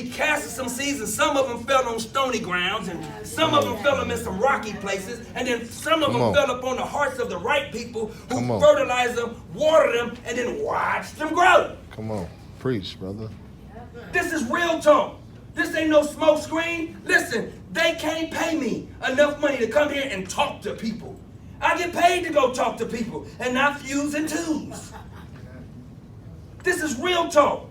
he casted some seeds, and some of them fell on stony grounds, and some of them fell in some rocky places, and then some of them fell upon the hearts of the right people who fertilized them, watered them, and then watched them grow. Come on. Preach, brother. This is real talk. This ain't no smoke screen. Listen, they can't pay me enough money to come here and talk to people. I get paid to go talk to people and not fuse and twos. This is real talk.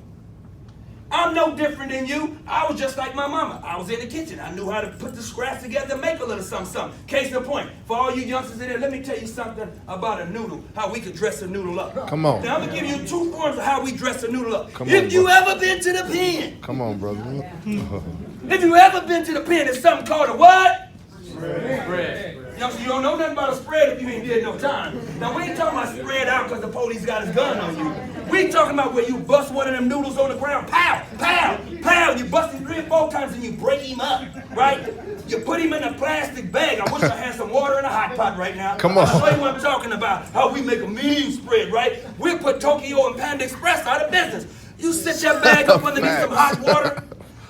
I'm no different than you. I was just like my mama. I was in the kitchen. I knew how to put the scraps together and make a little something. Case in point, for all you youngsters in there, let me tell you something about a noodle, how we could dress a noodle up. Come on. Now, I'm going to give you 2 forms of how we dress a noodle up. If you ever been to the pen. Come on, brother. If you ever been to the pen, it's something called a what? Spread. You don't know nothing about a spread if you ain't did no time. Now, we ain't talking about spread out because the police got his gun on you. We talking about where you bust one of them noodles on the ground, pow, pow, pow. You bust him 3 or 4 times and you break him up, right? You put him in a plastic bag. I wish I had some water in a hot pot right now. Come on. I'll show you what I'm talking about, how we make a mean spread, right? We'll put Tokyo and Panda Express out of business. You sit your bag up underneath some hot water,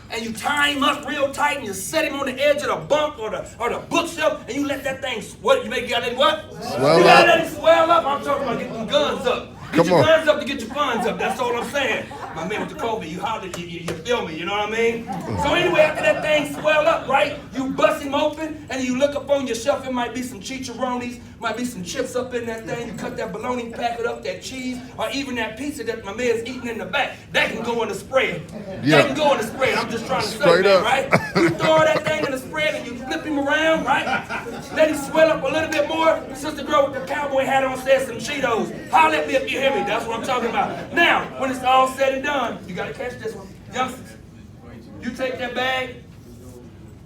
and you tie him up real tight, and you set him on the edge of the bunk or the bookshelf, and you let that thing swell. You gotta let what? Swell you gotta up. let it swell up. I'm talking about getting them guns up. Get your guns up to get your funds up. That's all I'm saying. My man with the COVID, you hollered, you feel me, you know what I mean? So anyway, after that thing swell up, right, you bust him open, and you look up on your shelf, it might be some chicharrones, might be some chips up in that thing. You cut that bologna packet up, that cheese, or even that pizza that my man's eating in the back. That can go in the spread. That can go in the spread. I'm just trying to say that, right? You throw that thing in the spread and you flip him around, right? Let him swell up a little bit more. The sister girl with the cowboy hat on says some Cheetos. Holler at me if you hear me. That's what I'm talking about. Now, when it's all said and done, you gotta catch this one. Youngsters, you take that bag,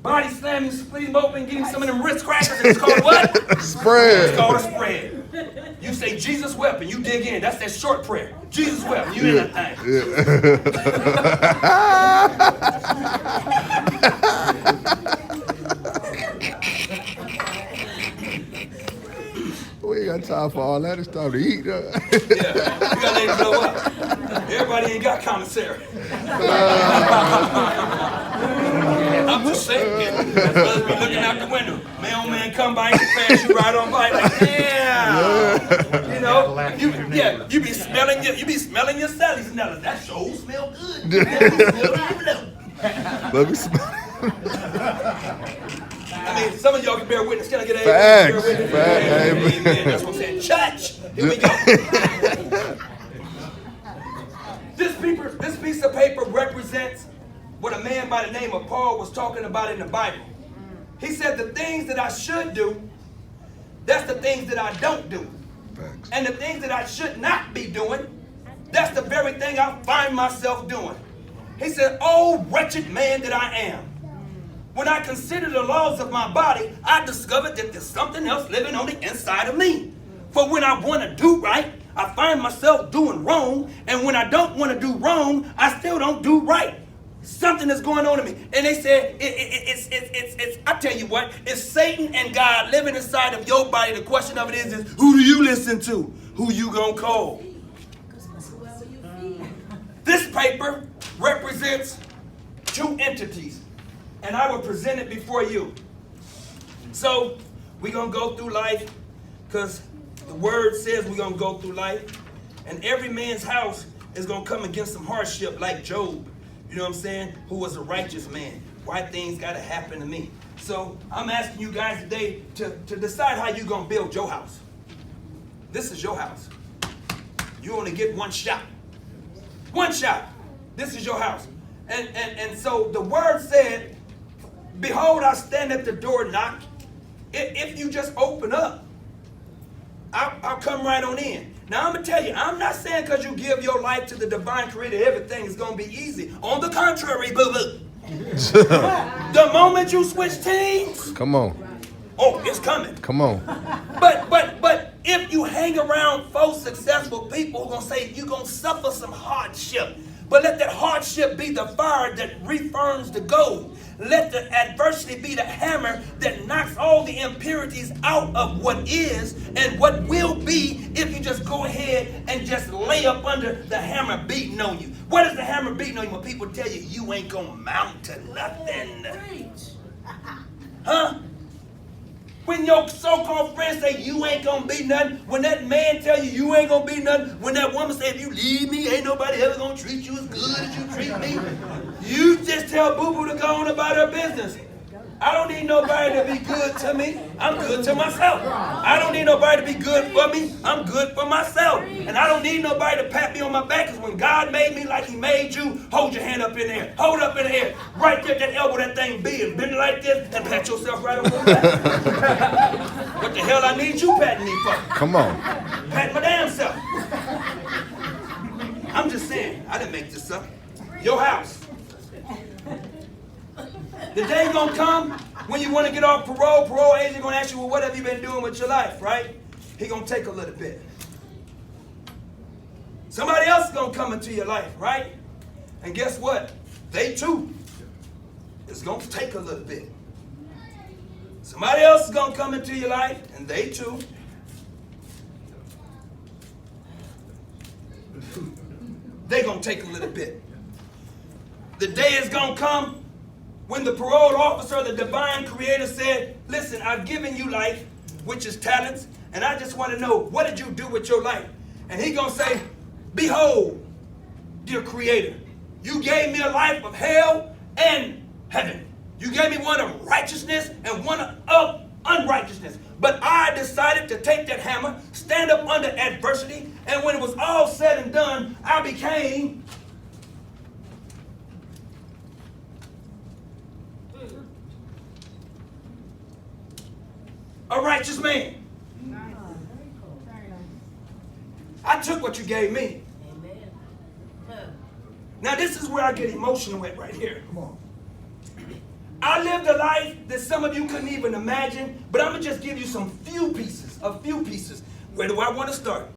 body slam him, split him open, give him some of them Ritz crackers, and it's called what? Spread. It's called a spread. You say Jesus wept and you dig in. That's that short prayer. Jesus wept. You in that We ain't got time for all that. It's time to eat. Yeah, you gotta let it blow up. Everybody ain't got commissary. I'm just saying. As well as be looking out the window. Man, old man come by and pass you right on by like, damn. You know, you be smelling your cellies. Now that sure smell good. Let me smell. I mean, some of y'all can bear witness. Can I get an Facts. amen? Facts. Amen. That's what I'm saying. Church. Here we go. This piece of paper represents what a man by the name of Paul was talking about in the Bible. He said the things that I should do, that's the things that I don't do. Facts. And the things that I should not be doing, that's the very thing I find myself doing. He said, oh, wretched man that I am. When I consider the laws of my body, I discovered that there's something else living on the inside of me. For when I want to do right, I find myself doing wrong. And when I don't want to do wrong, I still don't do right. Something is going on in me. And they said, it's I tell you what, it's Satan and God living inside of your body. The question of it is who do you listen to? Who you gonna call? This paper represents 2 entities. And I will present it before you. So, we're going to go through life because the word says we're going to go through life. And every man's house is going to come against some hardship like Job, you know what I'm saying, who was a righteous man. Why things got to happen to me. So, I'm asking you guys today to decide how you're going to build your house. This is your house. You only get one shot. One shot. This is your house. And so the word said, behold, I stand at the door and knock. If you just open up, I'll come right on in. Now, I'm going to tell you, I'm not saying because you give your life to the divine creator, everything is going to be easy. On the contrary, boo-boo. The moment you switch teams, Come on. oh, it's coming. Come on. But if you hang around 4 successful people who are going to say you're going to suffer some hardship, But let that hardship be the fire that reaffirms the gold. Let the adversity be the hammer that knocks all the impurities out of what is and what will be if you just go ahead and just lay up under the hammer beating on you. What is the hammer beating on you when people tell you you ain't gonna mount to nothing? Huh? When your so-called friends say you ain't gonna be nothing, when that man tell you you ain't gonna be nothing, when that woman say if you leave me, ain't nobody ever gonna treat you as good as you treat me, you just tell boo-boo to go on about her business. I don't need nobody to be good to me. I'm good to myself. I don't need nobody to be good for me. I'm good for myself. And I don't need nobody to pat me on my back, because when God made me like he made you, hold your hand up in the air. Hold up in the air. Right there, that elbow, that thing big. Bend it like this and pat yourself right on the back. What the hell I need you patting me for? Come on. Pat my damn self. I'm just saying, I didn't make this up. Your house. The day gonna come when you want to get off parole. Parole agent gonna ask you, well, what have you been doing with your life, right? He gonna take a little bit. Somebody else is gonna come into your life, right? And guess what? They too is gonna take a little bit. Somebody else is gonna come into your life, and they too. They gonna take a little bit. The day is gonna come when the parole officer, the divine creator said, listen, I've given you life, which is talents, and I just want to know, what did you do with your life? And he going to say, behold, dear creator, you gave me a life of hell and heaven. You gave me one of righteousness and one of unrighteousness. But I decided to take that hammer, stand up under adversity, and when it was all said and done, I became a righteous man. I took what you gave me. Now this is where I get emotional at right here. I lived a life that some of you couldn't even imagine, but I'm going to just give you a few pieces. Where do I want to start?